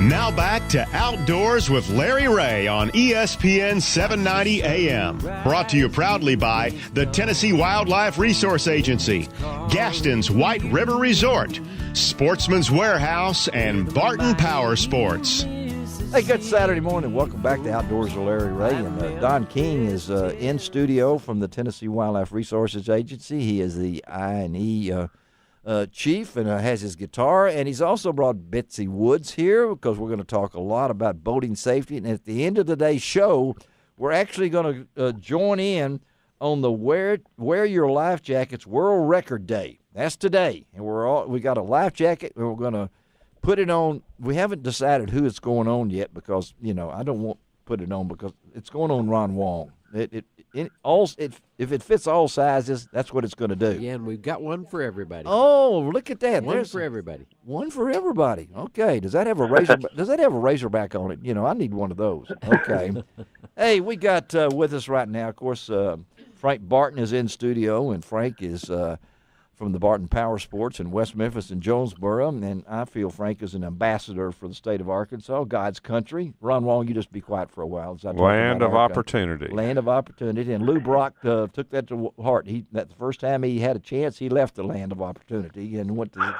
Now back to Outdoors with Larry Ray on ESPN 790 AM. Brought to you proudly by the Tennessee Wildlife Resource Agency, Gaston's White River Resort, Sportsman's Warehouse, and Barton Power Sports. Hey, good Saturday morning. Welcome back to Outdoors with Larry Ray. And Don King is in studio from the Tennessee Wildlife Resources Agency. He is the I&E chief and has his guitar. And he's also brought Betsy Woods here because we're going to talk a lot about boating safety. And at the end of today's show, we're actually going to join in on the Wear Your Life Jackets World Record Day. That's today. And we got a life jacket, and we're going to put it on. We haven't decided who it's going on yet because, I don't want to put it on because it's going on Ron Wong. If it fits all sizes, that's what it's going to do. Yeah, and we've got one for everybody. Oh, look at that! One for everybody. One for everybody. Okay. Does that have a razor? Does that have a razorback on it? I need one of those. Okay. Hey, we got with us right now, of course, Frank Barton is in studio, and Frank is from the Barton Power Sports in West Memphis and Jonesboro, and I feel Frank is an ambassador for the state of Arkansas, God's country. Ron Wong, you just be quiet for a while. Land of opportunity. Land of opportunity, and Lou Brock took that to heart. The first time he had a chance, he left the land of opportunity and went to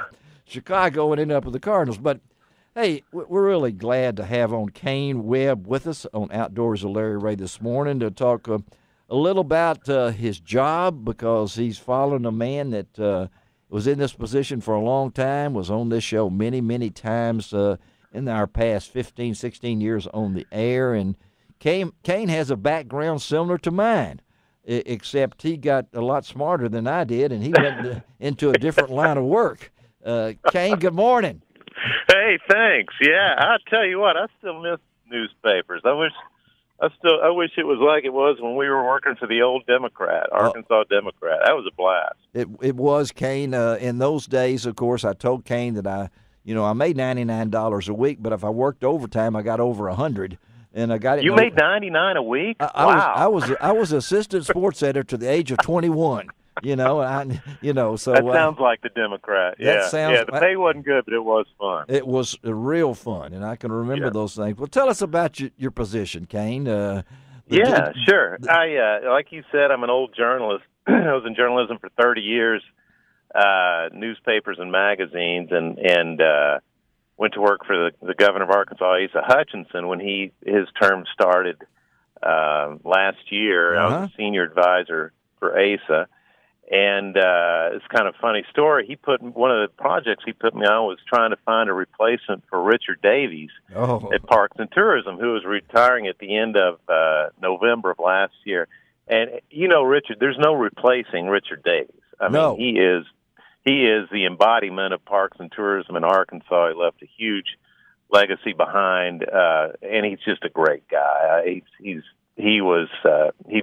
Chicago and ended up with the Cardinals. But, hey, we're really glad to have on Kane Webb with us on Outdoors with Larry Ray this morning to talk a little about his job, because he's following a man that was in this position for a long time, was on this show many, many times in our past 15, 16 years on the air. And Kane has a background similar to mine, except he got a lot smarter than I did, and he went into a different line of work. Kane, good morning. Hey, thanks. Yeah, I tell you what, I still miss newspapers. I wish it was like it was when we were working for the old Democrat, Arkansas Democrat. That was a blast. It was, Kane. In those days, of course, I told Kane that I made $99 a week, but if I worked overtime, I got over 100. And I got it. You made $99 a week? Wow. I was assistant sports editor to the age of 21. So that sounds like the Democrat. Yeah, the pay wasn't good, but it was fun. It was real fun, and I can remember those things. Well, tell us about your position, Kane. Sure. I like you said, I'm an old journalist. I was in journalism for 30 years, newspapers and magazines, and went to work for the governor of Arkansas, Asa Hutchinson, when his term started last year. I was a senior advisor for Asa. And it's kind of a funny story. One of the projects he put me on was trying to find a replacement for Richard Davies at Parks and Tourism, who was retiring at the end of November of last year. And Richard, there's no replacing Richard Davies. I mean, he is the embodiment of Parks and Tourism in Arkansas. He left a huge legacy behind, and he's just a great guy. He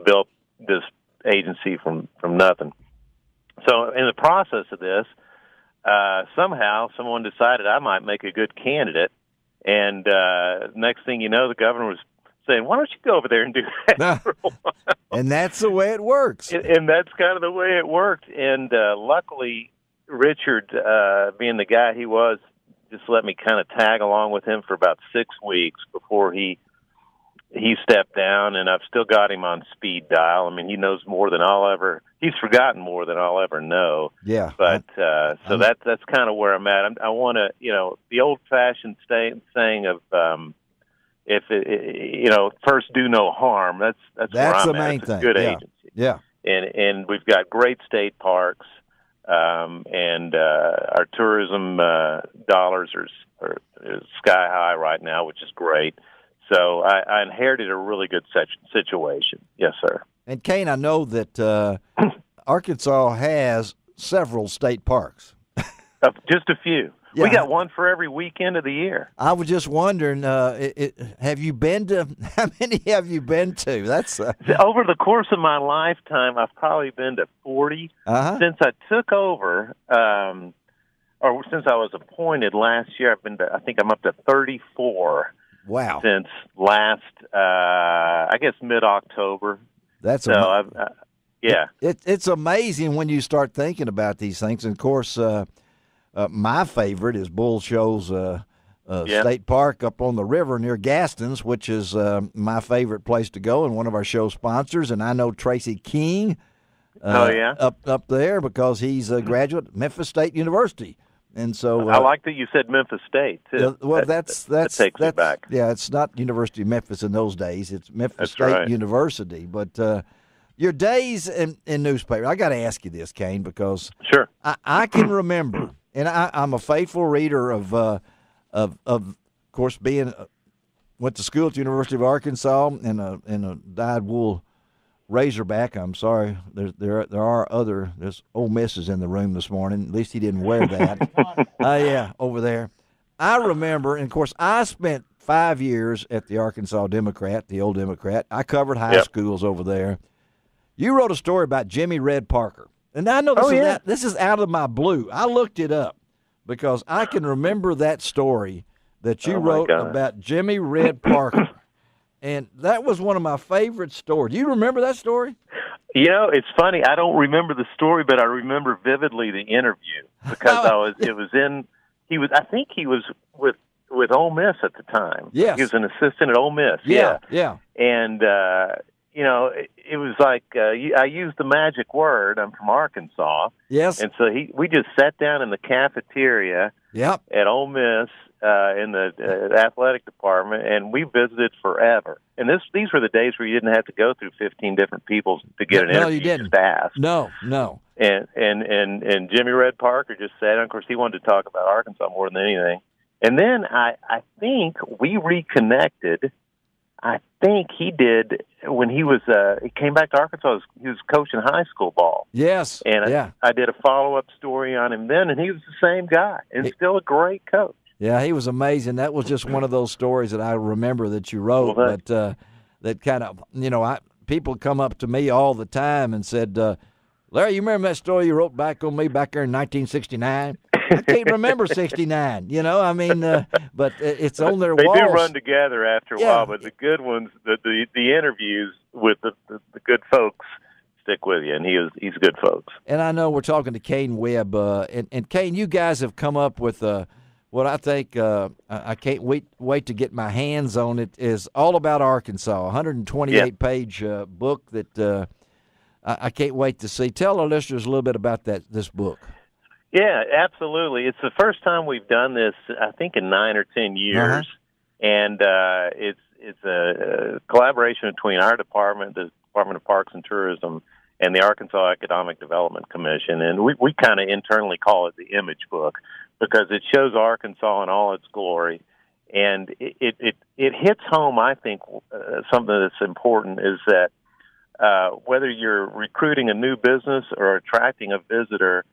built this agency from nothing. So in the process of this, somehow someone decided I might make a good candidate. And next thing you know, the governor was saying, why don't you go over there and do that for a while? And that's the way it works. And that's kind of the way it worked. And luckily, Richard, being the guy he was, just let me kind of tag along with him for about 6 weeks before he stepped down, and I've still got him on speed dial. I mean, he knows more than he's forgotten more than I'll ever know. Yeah. But, so that's kind of where I'm at. I want to, the old fashioned saying of, first do no harm. That's where I'm the main at. thing. It's a good agency. Yeah. And we've got great state parks, and our tourism, dollars are sky high right now, which is great. So I inherited a really good situation. Yes, sir. And, Kane, I know that Arkansas has several state parks. Just a few. Yeah. We got one for every weekend of the year. I was just wondering, have you been to – how many have you been to? That's over the course of my lifetime, I've probably been to 40. Since I took over or since I was appointed last year, I think I'm up to 34. Wow. Since last, I guess, mid-October. That's so. Yeah. It's amazing when you start thinking about these things. And, of course, my favorite is Bull Shoals State Park up on the river near Gaston's, which is my favorite place to go and one of our show sponsors. And I know Tracy King up there because he's a graduate of Memphis State University. And so I like that you said Memphis State too. Well, that takes me back. Yeah, it's not University of Memphis in those days. It's Memphis State University. But your days in newspaper, I got to ask you this, Kane, because sure, I can remember, and I'm a faithful reader of course, went to school at the University of Arkansas in a dyed wool Razorback. I'm sorry, there's Ole Misses in the room this morning. At least he didn't wear that. Yeah, over there. I remember, and of course, I spent 5 years at the Arkansas Democrat, the old Democrat. I covered high schools over there. You wrote a story about Jimmy Red Parker, and I know this is out of my blue. I looked it up because I can remember that story that you wrote about Jimmy Red Parker. And that was one of my favorite stories. Do you remember that story? You know, it's funny. I don't remember the story, but I remember vividly the interview because I think he was with Ole Miss at the time. Yes. He was an assistant at Ole Miss. Yeah. And, it was like I used the magic word. I'm from Arkansas. Yes. And so we just sat down in the cafeteria at Ole Miss in the athletic department, and we visited forever. And these were the days where you didn't have to go through 15 different people to get an interview. No, you didn't. Just ask. No. And Jimmy Red Parker just said, and of course, he wanted to talk about Arkansas more than anything. And then I think we reconnected. I think he did when he came back to Arkansas. He was coaching high school ball. Yes. And I did a follow-up story on him then, and he was the same guy and still a great coach. Yeah, he was amazing. That was just one of those stories that I remember that you wrote. That kind of, people come up to me all the time and said, Larry, you remember that story you wrote back on me back there in 1969? I can't remember 69, but it's on their walls. They do run together after a while, but the good ones, the interviews with the good folks stick with you, and he's good folks. And I know we're talking to Kane Webb, and Kane, you guys have come up with what I think I can't wait to get my hands on. It is all about Arkansas, 128-page book that I can't wait to see. Tell our listeners a little bit about this book. Yeah, absolutely. It's the first time we've done this, I think, in 9 or 10 years, and it's a collaboration between our department, the Department of Parks and Tourism, and the Arkansas Economic Development Commission, and we kind of internally call it the Image Book because it shows Arkansas in all its glory, and it hits home. I think something that's important is that whether you're recruiting a new business or attracting a visitor,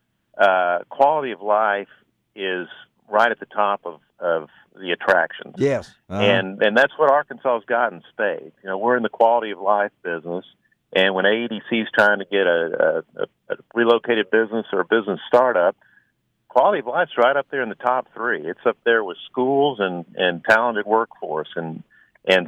quality of life is right at the top of the attractions. Yes. And that's what Arkansas's got in spades. We're in the quality of life business, and when AEDC is trying to get a relocated business or a business startup, quality of life's right up there in the top 3. It's up there with schools and talented workforce, and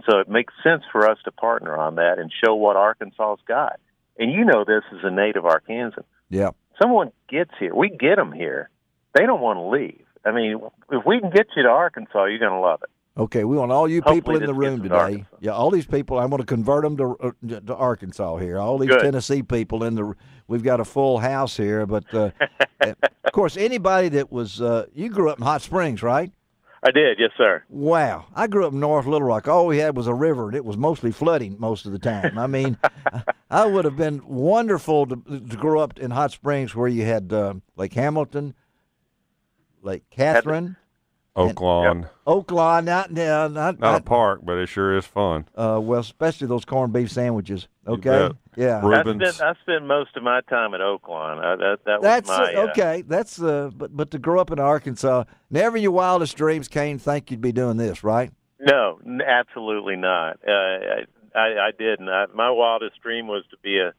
so it makes sense for us to partner on that and show what Arkansas's got. And this as a native Arkansan. Yeah. Someone gets here. We get them here. They don't want to leave. I mean, if we can get you to Arkansas, you're going to love it. Okay, we want all you people in the room today. Arkansas. Yeah, all these people. I want to convert them to Arkansas here. All these Tennessee people we've got a full house here. But of course, anybody that was you grew up in Hot Springs, right? I did, yes, sir. Wow, I grew up in North Little Rock. All we had was a river, and it was mostly flooding most of the time. I mean, I would have been wonderful to grow up in Hot Springs, where you had Lake Hamilton, Lake Catherine. Oaklawn. Oaklawn, not a park, but it sure is fun. Well, especially those corned beef sandwiches. Okay, yeah. I spent most of my time at Oaklawn. That's my okay. That's but to grow up in Arkansas, never in your wildest dreams, Kane, think you'd be doing this, right? No, absolutely not. I didn't. My wildest dream was to be a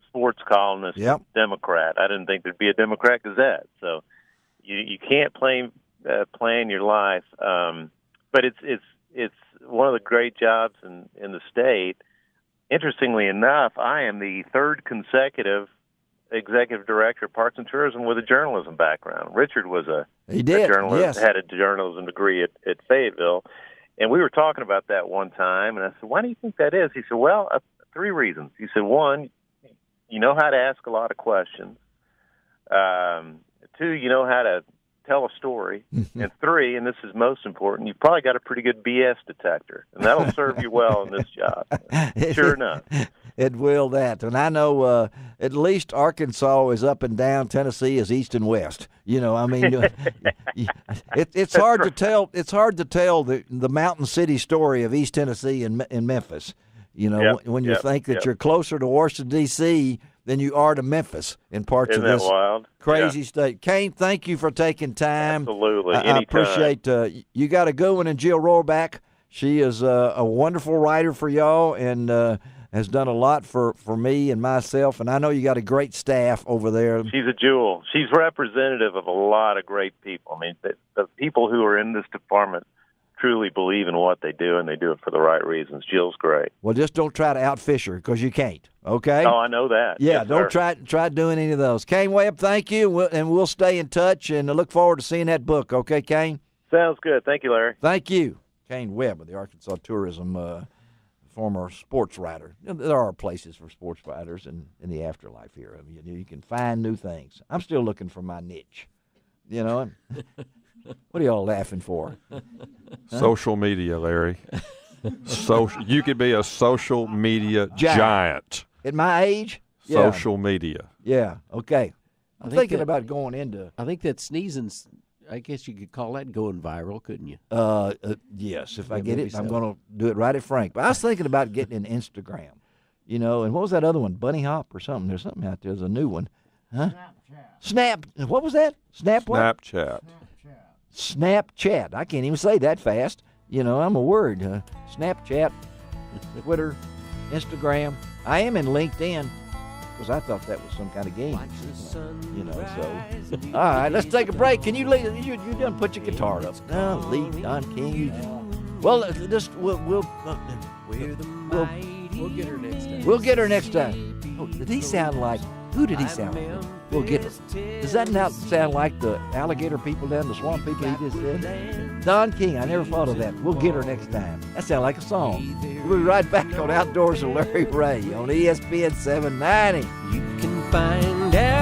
sports columnist, Democrat. I didn't think there'd be a Democrat Gazette. So you can't plan your life, but it's one of the great jobs in the state. Interestingly enough, I am the third consecutive executive director of Parks and Tourism with a journalism background. Richard was a journalist, had a journalism degree at Fayetteville. And we were talking about that one time, and I said, why do you think that is? He said, well, 3 reasons. He said, 1, you know how to ask a lot of questions. 2, you know how to tell a story. And 3, and this is most important, you've probably got a pretty good BS detector, and that'll serve you well in this job. Sure enough. It will that. And I know at least Arkansas is up and down, Tennessee is east and west. You know, I mean, it's hard to tell. It's hard to tell the mountain city story of East Tennessee and Memphis. You know, when you think that you're closer to Washington, D.C. than you are to Memphis in parts of this crazy state. Kane, thank you for taking time. Absolutely. I appreciate you got a good one in Jill Rohrback. She is a wonderful writer for y'all and has done a lot for me and myself, and I know you got a great staff over there. She's a jewel. She's representative of a lot of great people. I mean, the people who are in this department truly believe in what they do, and they do it for the right reasons. Jill's great. Well, just don't try to outfish her because you can't, okay? Oh, I know that. Yeah, yes, don't try doing any of those. Kane Webb, thank you, and we'll stay in touch, and I look forward to seeing that book, okay, Kane? Sounds good. Thank you, Larry. Thank you. Kane Webb of the Arkansas Tourism, former sports writer. There are places for sports writers in the afterlife here. I mean, you can find new things. I'm still looking for my niche, you know. What are y'all laughing for? Huh? Social media, Larry. You could be a social media giant. At my age? Social media. Yeah, okay. I'm thinking about going into... I think that sneezing's, I guess you could call that going viral, couldn't you? Yes, if I get it, I'm going to do it right at Frank. But I was thinking about getting an Instagram, you know, and what was that other one? Bunny Hop or something? There's something out there. There's a new one. Huh? What was that? Snapchat. Snapchat. I can't even say that fast. You know, I'm a word. Snapchat, Twitter, Instagram. I am in LinkedIn because I thought that was some kind of game. You know, so. All right, let's take a break. Can you leave? You done put your guitar up. No, leave Don King. Well, we'll get her next time. We'll get her next time. Oh, did he sound like? Who did he sound like? We'll get her. Does that not sound like the alligator people down the swamp people he just said? Don King, I never thought of that. We'll get her next time. That sounds like a song. We'll be right back on Outdoors with Larry Ray on ESPN 790. You can find out